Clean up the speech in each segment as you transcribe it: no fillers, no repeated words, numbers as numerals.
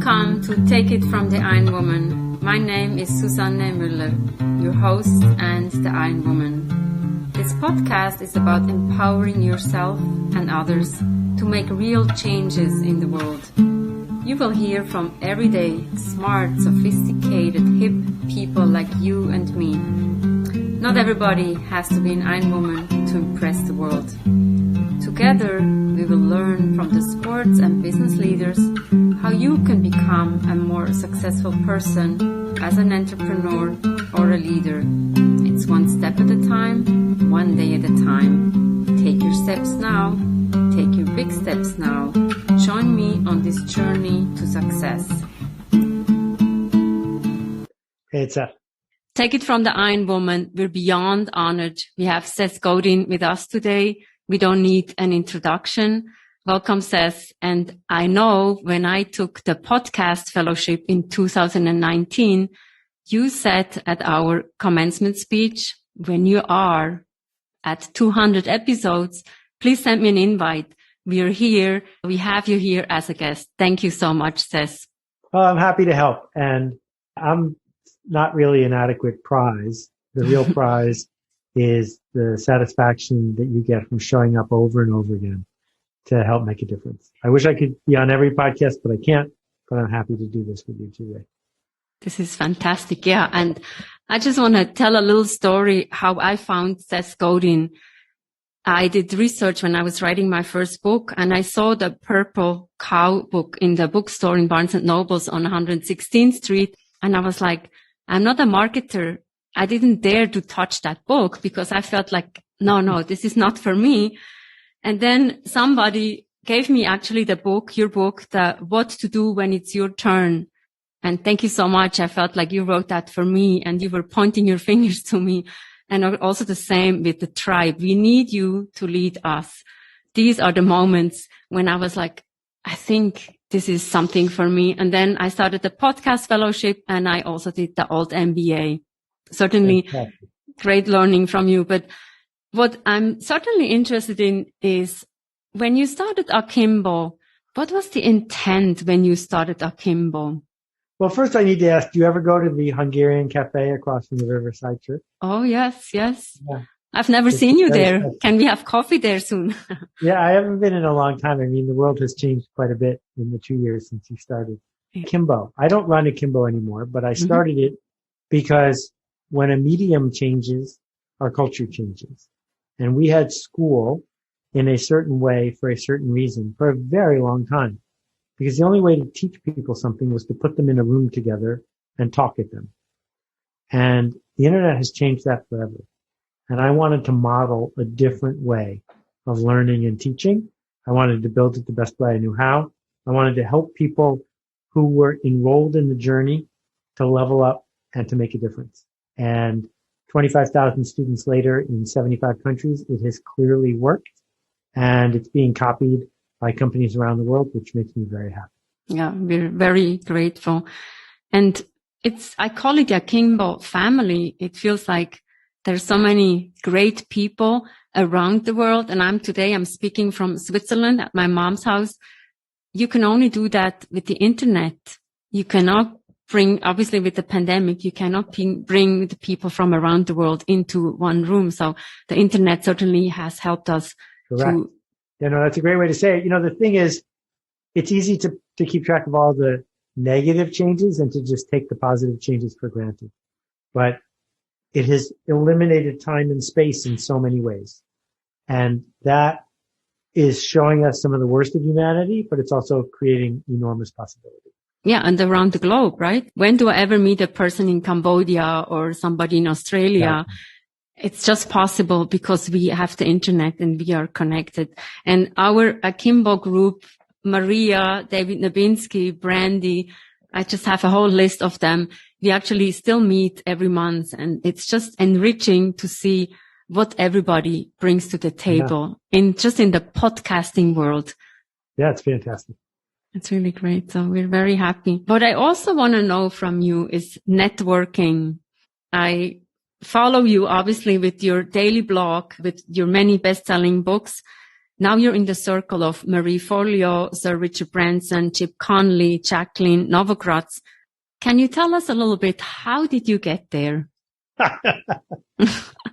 Welcome to Take It from the Iron Woman. My name is Susanne Müller, your host and the Iron Woman. This podcast is about empowering yourself and others to make real changes in the world. You will hear from everyday, smart, sophisticated, hip people like you and me. Not everybody has to be an Iron Woman to impress the world. Together, we will learn from the sports and business leaders how you can become a more successful person as an entrepreneur or a leader. It's one step at a time, one day at a time. Take your steps now. Take your big steps now. Join me on this journey to success. Hey, it's Seth. Take it from the Iron Woman. We're beyond honored. We have Seth Godin with us today. We don't need an introduction. Welcome, Seth. And I know when I took the podcast fellowship in 2019, you said at our commencement speech, when you are at 200 episodes, please send me an invite. We are here. We have you here as a guest. Thank you so much, Seth. Well, I'm happy to help. And I'm not really an adequate prize. The real prize is the satisfaction that you get from showing up over and over again to help make a difference. I wish I could be on every podcast, but I can't. But I'm happy to do this with you today. This is fantastic. Yeah. And I just want to tell a little story how I found Seth Godin. I did research when I was writing my first book, and I saw the Purple Cow book in the bookstore in Barnes & Noble's on 116th Street. And I was like, I'm not a marketer. I didn't dare to touch that book because I felt like, no, this is not for me. And then somebody gave me actually the book, your book, the What to Do When It's Your Turn. And thank you so much. I felt like you wrote that for me and you were pointing your fingers to me. And also the same with the tribe. We need you to lead us. These are the moments when I was like, I think this is something for me. And then I started the podcast fellowship and I also did the old MBA. Certainly great learning from you. But what I'm certainly interested in is when you started Akimbo, what was the intent when you started Akimbo? Well, first I need to ask, do you ever go to the Hungarian cafe across from the Riverside Church? Oh, yes. Yeah. I've never seen you there. Special. Can we have coffee there soon? Yeah, I haven't been in a long time. I mean, the world has changed quite a bit in the 2 years since you started Kimbo. I don't run Akimbo anymore, but I started it because when a medium changes, our culture changes. And we had school in a certain way for a certain reason for a very long time. Because the only way to teach people something was to put them in a room together and talk at them. And the internet has changed that forever. And I wanted to model a different way of learning and teaching. I wanted to build it the best way I knew how. I wanted to help people who were enrolled in the journey to level up and to make a difference. And 25,000 students later in 75 countries, it has clearly worked. And it's being copied by companies around the world, which makes me very happy. Yeah, we're very grateful. And I call it a Kimbo family. It feels like there's so many great people around the world. And I'm speaking from Switzerland at my mom's house. You can only do that with the internet. You cannot obviously with the pandemic, you cannot bring the people from around the world into one room. So the internet certainly has helped us. Correct. That's a great way to say it. The thing is, it's easy to keep track of all the negative changes and to just take the positive changes for granted. But it has eliminated time and space in so many ways. And that is showing us some of the worst of humanity, but it's also creating enormous possibility. Yeah, and around the globe, right? When do I ever meet a person in Cambodia or somebody in Australia? Yeah. It's just possible because we have the internet and we are connected. And our Akimbo group, Maria, David Nabinski, Brandy, I just have a whole list of them. We actually still meet every month, and it's just enriching to see what everybody brings to the table in the podcasting world. Yeah, it's fantastic. It's really great. So we're very happy. What I also want to know from you is networking. I follow you obviously with your daily blog, with your many best-selling books. now you're in the circle of Mariefolia, Sir Richard Branson, Chip Conley, Jacqueline Novogratz. Can you tell us a little bit, how did you get there? I'm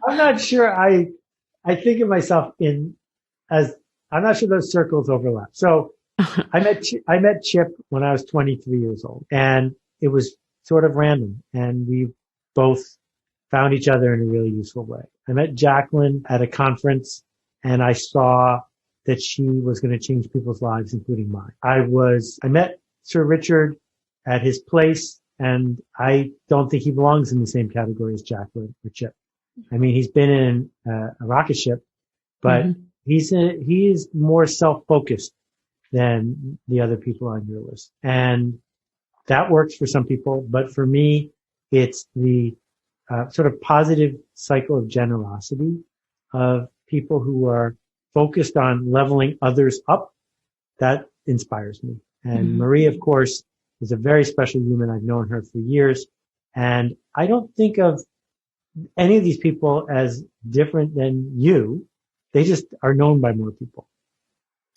not sure I think of myself I'm not sure those circles overlap. So I met Chip when I was 23 years old, and it was sort of random, and we both found each other in a really useful way. I met Jacqueline at a conference, and I saw that she was going to change people's lives, including mine. I met Sir Richard at his place, and I don't think he belongs in the same category as Jacqueline or Chip. I mean, he's been in a rocket ship, but he is more self-focused than the other people on your list. And that works for some people, but for me, it's the sort of positive cycle of generosity of people who are focused on leveling others up. That inspires me. And Marie, of course, is a very special human. I've known her for years. And I don't think of any of these people as different than you. They just are known by more people.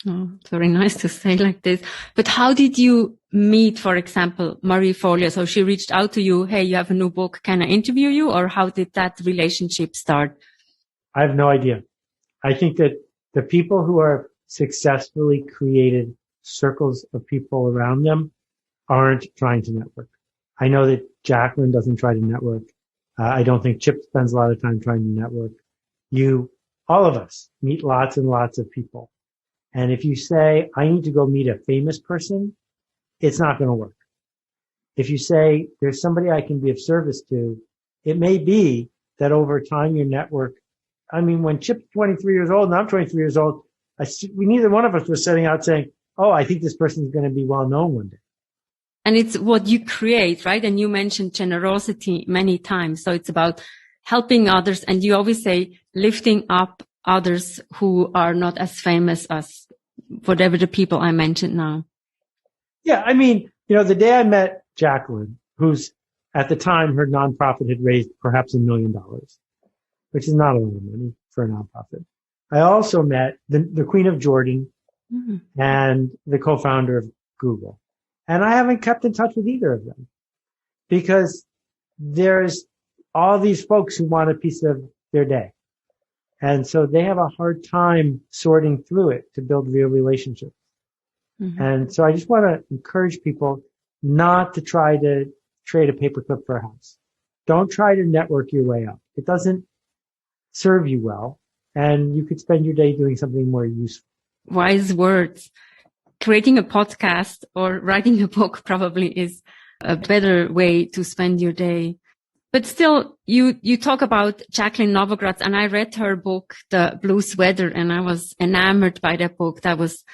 Oh, it's very nice to say like this. But how did you meet, for example, Mariefolia? So she reached out to you, hey, you have a new book, can I interview you? Or how did that relationship start? I have no idea. I think that the people who are successfully created circles of people around them aren't trying to network. I know that Jacqueline doesn't try to network. I don't think Chip spends a lot of time trying to network. All of us meet lots and lots of people. And if you say, I need to go meet a famous person, it's not going to work. If you say, there's somebody I can be of service to, it may be that over time your network, I mean, when Chip's 23 years old and I'm 23 years old, neither one of us was setting out saying, oh, I think this person is going to be well known one day. And it's what you create, right? And you mentioned generosity many times. So it's about helping others. And you always say lifting up others who are not as famous as whatever the people I mentioned now. Yeah. I mean, the day I met Jacqueline, who's at the time her nonprofit had raised perhaps $1 million, which is not a lot of money for a nonprofit. I also met the Queen of Jordan and the co-founder of Google. And I haven't kept in touch with either of them because there's all these folks who want a piece of their day. And so they have a hard time sorting through it to build real relationships. And so I just want to encourage people not to try to trade a paperclip for a house. Don't try to network your way up. It doesn't serve you well. And you could spend your day doing something more useful. Wise words. Creating a podcast or writing a book probably is a better way to spend your day. But still, you talk about Jacqueline Novogratz, and I read her book, The Blue Sweater, and I was enamored by that book. That was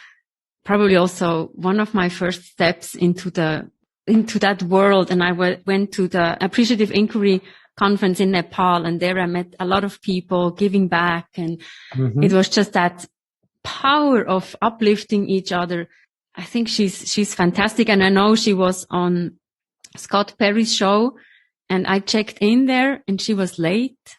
probably also one of my first steps into that world. And I went to the Appreciative Inquiry conference in Nepal, and there I met a lot of people giving back. And it was just that power of uplifting each other. I think she's fantastic. And I know she was on Scott Perry's show, and I checked in there and she was late.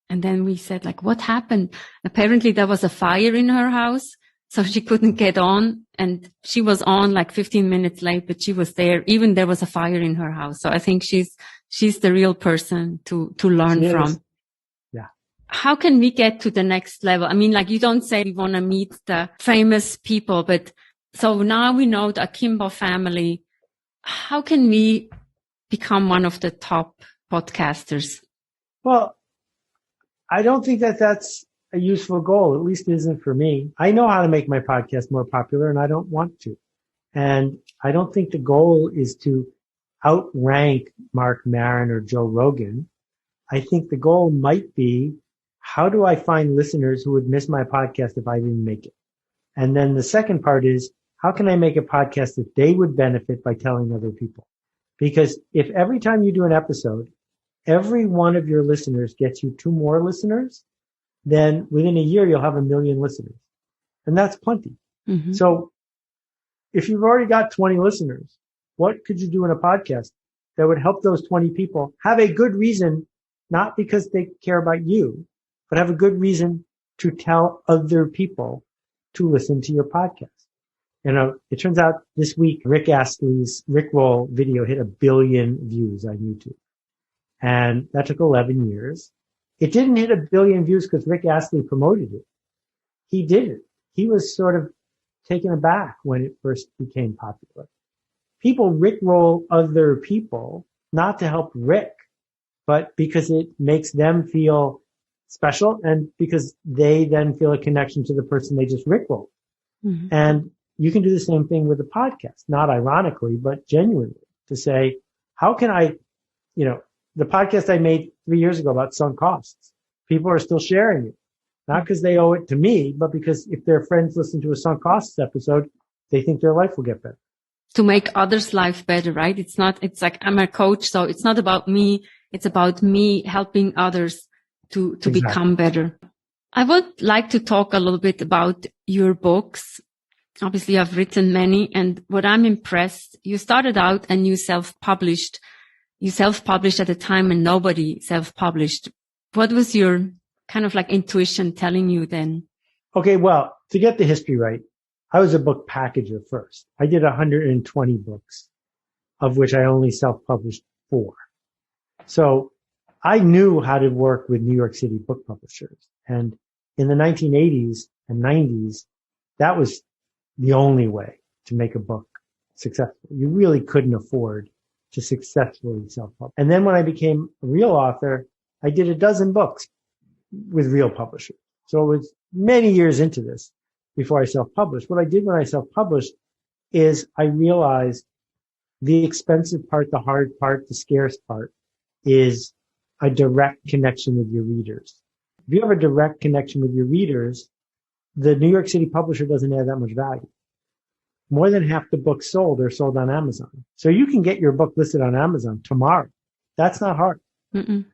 And then we said, like, what happened? Apparently there was a fire in her house, so she couldn't get on, and she was on like 15 minutes late, but she was there. Even there was a fire in her house. So I think she's the real person to learn from. Yeah. How can we get to the next level? I mean, like, you don't say we want to meet the famous people, but so now we know the Kimbo family. How can we become one of the top podcasters? Well, I don't think that's a useful goal. At least it isn't for me. I know how to make my podcast more popular, and I don't want to. And I don't think the goal is to outrank Mark Maron or Joe Rogan. I think the goal might be, how do I find listeners who would miss my podcast if I didn't make it? And then the second part is, how can I make a podcast that they would benefit by telling other people? Because if every time you do an episode, every one of your listeners gets you 2 more listeners, then within a year, you'll have 1 million listeners. And that's plenty. So if you've already got 20 listeners, what could you do in a podcast that would help those 20 people have a good reason, not because they care about you, but have a good reason to tell other people to listen to your podcast. It turns out this week, Rick Astley's Rickroll video hit 1 billion views on YouTube. And that took 11 years. It didn't hit 1 billion views because Rick Astley promoted it. He did it. He was sort of taken aback when it first became popular. People Rickroll other people, not to help Rick, but because it makes them feel special and because they then feel a connection to the person they just Rickrolled. Mm-hmm. And you can do the same thing with a podcast, not ironically, but genuinely, to say, how can I, the podcast I made 3 years ago about sunk costs, people are still sharing it. Not because they owe it to me, but because if their friends listen to a sunk costs episode, they think their life will get better. To make others' life better, right? It's like I'm a coach, so it's not about me. It's about me helping others to exactly. become better. I would like to talk a little bit about your books. Obviously, I've written many, and what I'm impressed, you started out and you self-published. You self-published at a time when nobody self-published. What was your kind of like intuition telling you then? Okay, well, to get the history right, I was a book packager first. I did 120 books, of which I only self-published 4. So I knew how to work with New York City book publishers. And in the 1980s and 90s, that was the only way to make a book successful. You really couldn't afford to successfully self-publish. And then when I became a real author, I did 12 books with real publishers. So it was many years into this before I self-published. What I did when I self-published is I realized the expensive part, the hard part, the scarce part is a direct connection with your readers. If you have a direct connection with your readers, the New York City publisher doesn't add that much value. More than half the books sold are sold on Amazon. So you can get your book listed on Amazon tomorrow. That's not hard. Mm-mm.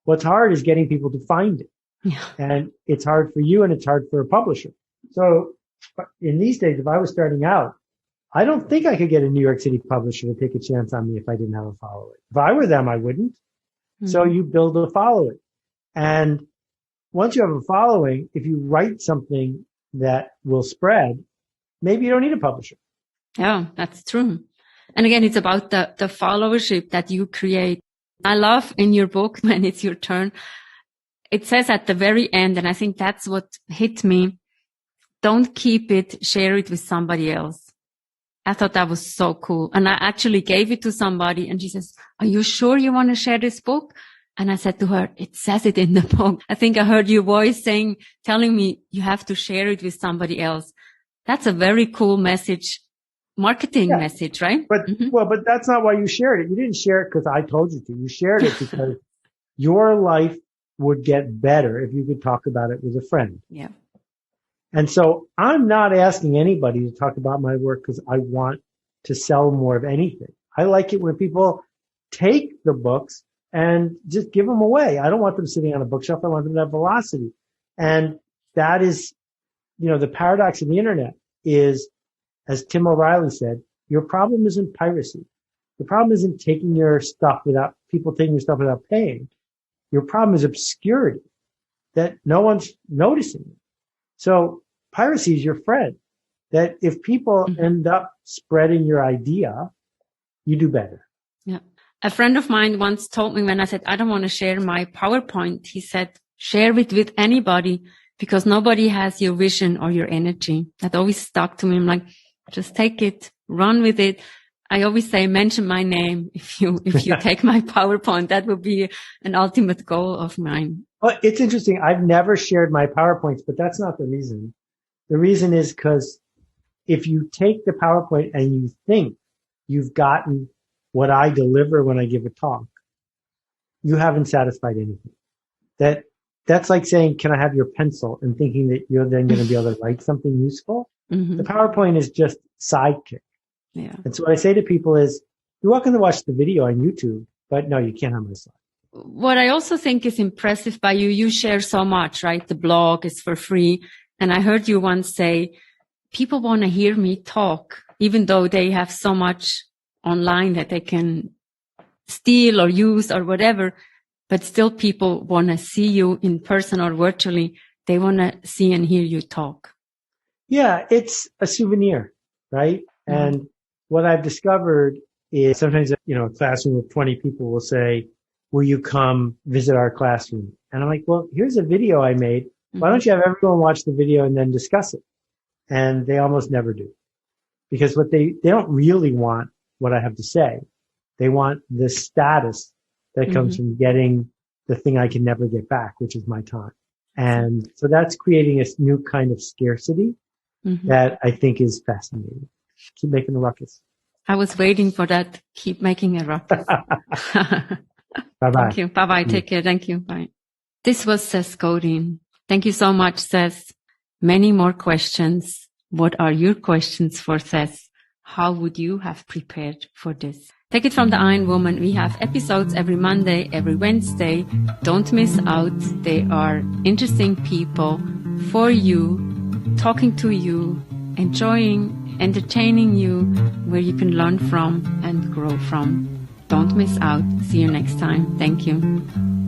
What's hard is getting people to find it. Yeah. And it's hard for you and it's hard for a publisher. So in these days, if I was starting out, I don't think I could get a New York City publisher to take a chance on me if I didn't have a following. If I were them, I wouldn't. Mm-hmm. So you build a following. And once you have a following, if you write something that will spread, maybe you don't need a publisher. Yeah, that's true. And again, it's about the followership that you create. I love in your book, when it's your turn, it says at the very end, and I think that's what hit me, don't keep it, share it with somebody else. I thought that was so cool. And I actually gave it to somebody and she says, are you sure you want to share this book? And I said to her, it says it in the book. I think I heard your voice telling me you have to share it with somebody else. That's a very cool message, marketing message, right? But, but that's not why you shared it. You didn't share it because I told you to. You shared it because your life would get better if you could talk about it with a friend. Yeah. And so I'm not asking anybody to talk about my work because I want to sell more of anything. I like it when people take the books and just give them away. I don't want them sitting on a bookshelf. I want them to have velocity. And that is, the paradox of the internet is, as Tim O'Reilly said, your problem isn't piracy. The problem isn't taking your stuff without paying. Your problem is obscurity, that no one's noticing it. So piracy is your friend, that if people end up spreading your idea, you do better. Yeah. A friend of mine once told me when I said, I don't want to share my PowerPoint, he said, share it with anybody because nobody has your vision or your energy. That always stuck to me. I'm like, just take it, run with it. I always say, mention my name. If you take my PowerPoint, that would be an ultimate goal of mine. Well, it's interesting. I've never shared my PowerPoints, but that's not the reason. The reason is because if you take the PowerPoint and you think you've gotten what I deliver when I give a talk, you haven't satisfied anything. That's like saying, can I have your pencil? And thinking that you're then going to be able to write something useful. Mm-hmm. The PowerPoint is just sidekick. Yeah. And so what I say to people is, you're welcome to watch the video on YouTube, but no, you can't have my slide. What I also think is impressive by you share so much, right? The blog is for free. And I heard you once say, people want to hear me talk, even though they have so much online that they can steal or use or whatever. But still people want to see you in person or virtually. They want to see and hear you talk. Yeah, it's a souvenir, right? Mm-hmm. And what I've discovered is sometimes, a classroom of 20 people will say, will you come visit our classroom? And I'm like, well, here's a video I made. Why don't you have everyone watch the video and then discuss it? And they almost never do. Because they don't really want what I have to say. They want the status that comes from getting the thing I can never get back, which is my time. And so that's creating a new kind of scarcity that I think is fascinating. Keep making a ruckus. I was waiting for that. Keep making a ruckus. Bye-bye. Thank you. Bye-bye. Take care. Thank you. Bye. This was Seth Godin. Thank you so much, Seth. Many more questions. What are your questions for Seth? How would you have prepared for this? Take it from the Iron Woman. We have episodes every Monday, every Wednesday. Don't miss out. They are interesting people for you, talking to you, enjoying, entertaining you, where you can learn from and grow from. Don't miss out. See you next time. Thank you.